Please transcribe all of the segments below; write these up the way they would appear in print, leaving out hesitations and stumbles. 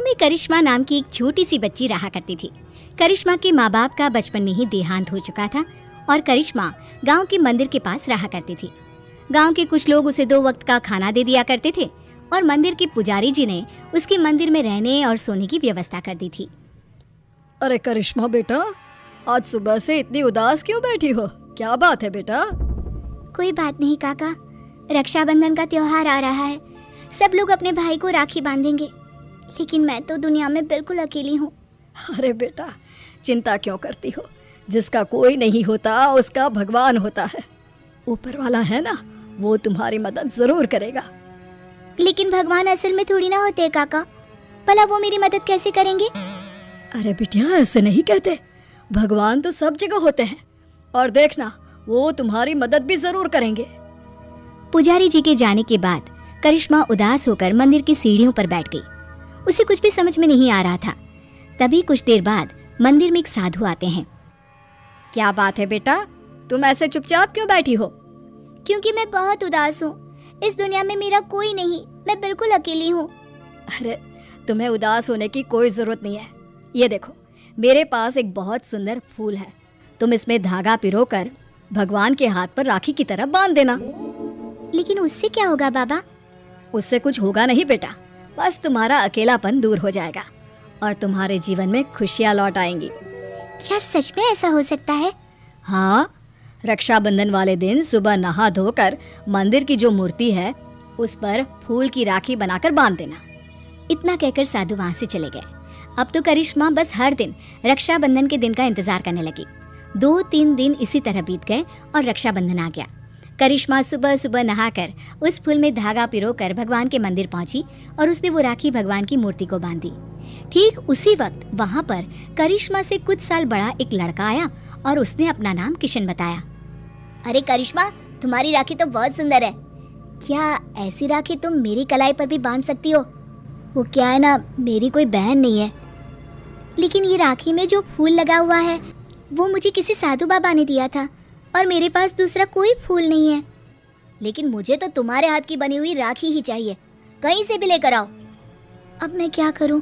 में करिश्मा नाम की एक छोटी सी बच्ची रहा करती थी। करिश्मा के माँ बाप का बचपन में ही देहांत हो चुका था और करिश्मा गांव के मंदिर के पास रहा करती थी। गांव के कुछ लोग उसे 2 वक्त का खाना दे दिया करते थे और मंदिर के पुजारी जी ने उसके मंदिर में रहने और सोने की व्यवस्था कर दी थी। अरे करिश्मा बेटा, आज सुबह से इतनी उदास क्यों बैठी हो? क्या बात है बेटा? कोई बात नहीं काका, रक्षाबंधन का त्योहार आ रहा है। सब लोग अपने भाई को राखी बांधेंगे, लेकिन मैं तो दुनिया में बिल्कुल अकेली हूँ। अरे बेटा, चिंता क्यों करती हो? जिसका कोई नहीं होता उसका भगवान होता है। ऊपर वाला है ना, वो तुम्हारी मदद जरूर करेगा। लेकिन भगवान असल में थोड़ी ना होते हैं काका, भला वो मेरी मदद कैसे करेंगे? अरे बिटिया, ऐसे नहीं कहते। भगवान तो सब जगह होते हैं और देखना, वो तुम्हारी मदद भी जरूर करेंगे। पुजारी जी के जाने के बाद करिश्मा उदास होकर मंदिर की सीढ़ियों पर बैठ गई। उसे कुछ भी समझ में नहीं आ रहा था। तभी कुछ देर बाद मंदिर में एक साधु आते हैं। क्या बात है बेटा, तुम ऐसे चुपचाप क्यों बैठी हो? क्योंकि मैं बहुत उदास हूँ। इस दुनिया में मेरा कोई नहीं, मैं बिल्कुल अकेली हूँ। अरे तुम्हें उदास होने की कोई जरूरत नहीं है। ये देखो, मेरे पास एक बहुत सुंदर फूल है। तुम इसमें धागा पिरोकर भगवान के हाथ पर राखी की तरह बांध देना। लेकिन उससे क्या होगा बाबा? उससे कुछ होगा नहीं बेटा, बस तुम्हारा अकेलापन दूर हो जाएगा और तुम्हारे जीवन में खुशियाँ लौट आएंगी। क्या सच में ऐसा हो सकता है? हाँ, रक्षाबंधन वाले दिन सुबह नहा धोकर मंदिर की जो मूर्ति है उस पर फूल की राखी बनाकर बांध देना। इतना कहकर साधु वहाँ से चले गए। अब तो करिश्मा बस हर दिन रक्षाबंधन के दिन का इंतजार करने लगी। 2-3 दिन इसी तरह बीत गए और रक्षाबंधन आ गया। करिश्मा सुबह सुबह नहाकर उस फूल में धागा पिरोकर भगवान के मंदिर पहुंची और उसने वो राखी भगवान की मूर्ति को बांधी। ठीक उसी वक्त वहाँ पर करिश्मा से कुछ साल बड़ा एक लड़का आया और उसने अपना नाम किशन बताया। अरे करिश्मा, तुम्हारी राखी तो बहुत सुंदर है। क्या ऐसी राखी तुम मेरी कलाई पर भी बांध सकती हो? वो क्या है ना, मेरी कोई बहन नहीं है। लेकिन ये राखी में जो फूल लगा हुआ है वो मुझे किसी साधु बाबा ने दिया था और मेरे पास दूसरा कोई फूल नहीं है। लेकिन मुझे तो तुम्हारे हाथ की बनी हुई राखी ही चाहिए, कहीं से भी लेकर आओ। अब मैं क्या करूं?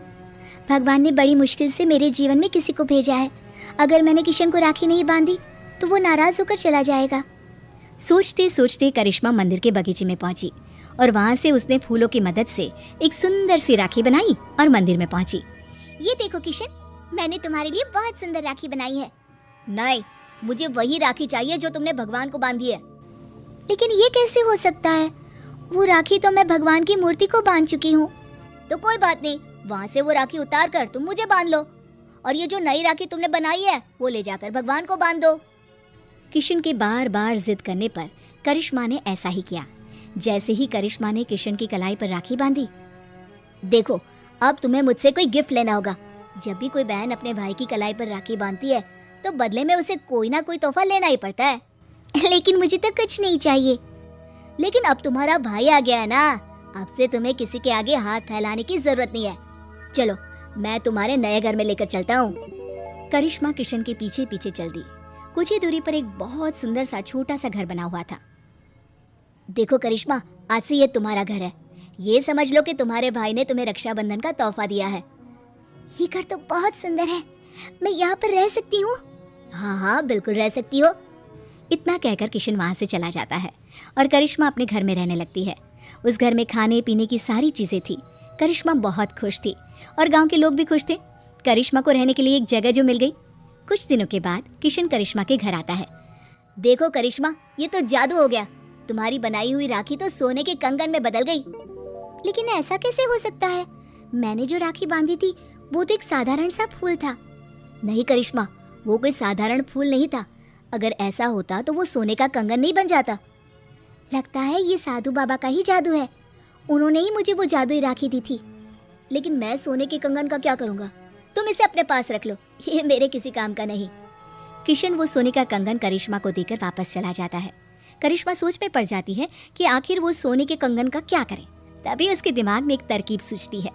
भगवान ने बड़ी मुश्किल से मेरे जीवन में किसी को भेजा है। अगर मैंने किशन को राखी नहीं बांधी तो वो नाराज होकर चला जाएगा। सोचते सोचते करिश्मा मंदिर के बगीचे में पहुंची और वहां से उसने फूलों की मदद से एक सुंदर सी राखी बनाई और मंदिर में पहुंची। ये देखो किशन, मैंने तुम्हारे लिए बहुत सुंदर राखी बनाई है। नहीं, मुझे वही राखी चाहिए जो तुमने भगवान को बांधी है। लेकिन ये कैसे हो सकता है? वो राखी तो मैं भगवान की मूर्ति को बांध चुकी हूँ। तो कोई बात नहीं, वहाँ से वो राखी उतार कर तुम मुझे बांध लो और ये जो नई राखी तुमने बनाई है वो ले जाकर भगवान को बांध दो। किशन के बार बार जिद करने पर करिश्मा ने ऐसा ही किया। जैसे ही करिश्मा ने किशन की कलाई पर राखी बांधी, देखो अब तुम्हें मुझसे कोई गिफ्ट लेना होगा। जब भी कोई बहन अपने भाई की कलाई पर राखी बांधती है तो बदले में उसे कोई ना कोई तोहफा लेना ही पड़ता है। लेकिन मुझे तो कुछ नहीं चाहिए। लेकिन अब तुम्हारा भाई आ गया है ना, अब से तुम्हें किसी के आगे हाथ फैलाने की जरूरत नहीं है। चलो, मैं तुम्हारे नए घर में लेकर चलता हूँ। करिश्मा किशन के पीछे पीछे चल दी। कुछ ही दूरी पर एक बहुत सुंदर सा छोटा सा घर बना हुआ था। देखो करिश्मा, आज से ये तुम्हारा घर है। ये समझ लो कि तुम्हारे भाई ने तुम्हें रक्षाबंधन का तोहफा दिया है। ये घर तो बहुत सुंदर है, मैं यहाँ पर रह सकती हूँ? हाँ हाँ, बिल्कुल रह सकती हो। इतना कहकर किशन वहाँ से चला जाता है और करिश्मा अपने घर में रहने लगती है। उस घर में खाने पीने की सारी चीजें थी। करिश्मा बहुत खुश थी और गांव के लोग भी खुश थे। करिश्मा को रहने के लिए एक जगह जो मिल गई। कुछ दिनों के बाद किशन करिश्मा के घर आता है। देखो करिश्मा, ये तो जादू हो गया। तुम्हारी बनाई हुई राखी तो सोने के कंगन में बदल गई। लेकिन ऐसा कैसे हो सकता है? मैंने जो राखी बांधी थी वो तो एक साधारण सा फूल था। नहीं करिश्मा, वो कोई साधारण फूल नहीं था। अगर ऐसा होता तो वो सोने का कंगन नहीं बन जाता। लगता है ये साधु बाबा का ही जादू है। उन्होंने ही मुझे वो जादुई राखी दी थी। लेकिन मैं सोने के कंगन का क्या करूँगा? तुम इसे अपने पास रख लो, ये मेरे किसी काम का नहीं। किशन वो सोने का कंगन करिश्मा को देकर वापस चला जाता है। करिश्मा सोच में पड़ जाती है कि आखिर वो सोने के कंगन का क्या करे। तभी उसके दिमाग में एक तरकीब सूझती है।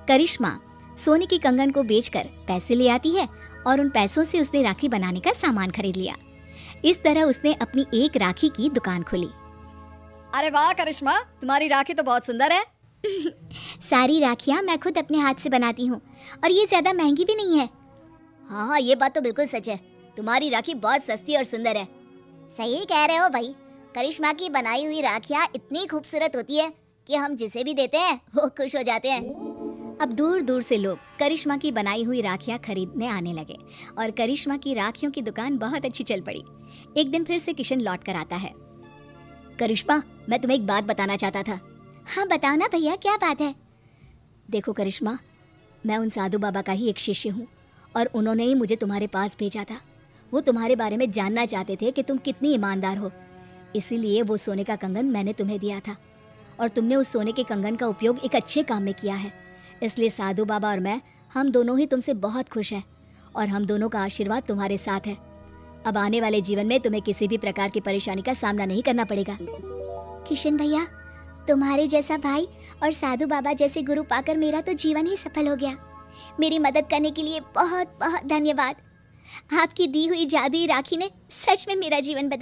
करिश्मा सोने की कंगन को बेचकर पैसे ले आती है और उन पैसों से उसने राखी बनाने का सामान खरीद लिया। इस तरह उसने अपनी एक राखी की दुकान खोली। अरे वाह करिश्मा, तुम्हारी राखी तो बहुत सुंदर है। सारी राखियाँ मैं खुद अपने हाथ से बनाती हूँ और ये ज्यादा महंगी भी नहीं है। हाँ हाँ, ये बात तो बिल्कुल सच है। तुम्हारी राखी बहुत सस्ती और सुंदर है। सही कह रहे हो भाई, करिश्मा की बनाई हुई राखियाँ इतनी खूबसूरत होती है कि हम जिसे भी देते हैं वो खुश हो जाते हैं। अब दूर दूर से लोग करिश्मा की बनाई हुई राखियाँ खरीदने आने लगे और करिश्मा की राखियों की दुकान बहुत अच्छी चल पड़ी। एक दिन फिर से किशन लौट कर आता है। करिश्मा, मैं तुम्हें एक बात बताना चाहता था। हाँ बताओ ना भैया, क्या बात है? देखो करिश्मा, मैं उन साधु बाबा का ही एक शिष्य हूँ और उन्होंने ही मुझे तुम्हारे पास भेजा था। वो तुम्हारे बारे में जानना चाहते थे कि तुम कितनी ईमानदार हो, इसीलिए वो सोने का कंगन मैंने तुम्हें दिया था और तुमने उस सोने के कंगन का उपयोग एक अच्छे काम में किया है। इसलिए साधु बाबा और मैं, हम दोनों ही तुमसे बहुत खुश हैं और हम दोनों का आशीर्वाद तुम्हारे साथ है। अब आने वाले जीवन में तुम्हें किसी भी प्रकार की परेशानी का सामना नहीं करना पड़ेगा। किशन भैया, तुम्हारे जैसा भाई और साधु बाबा जैसे गुरु पाकर मेरा तो जीवन ही सफल हो गया। मेरी मदद करने के लिए बहुत बहुत धन्यवाद। आपकी दी हुई जादुई राखी ने सच में मेरा जीवन बदल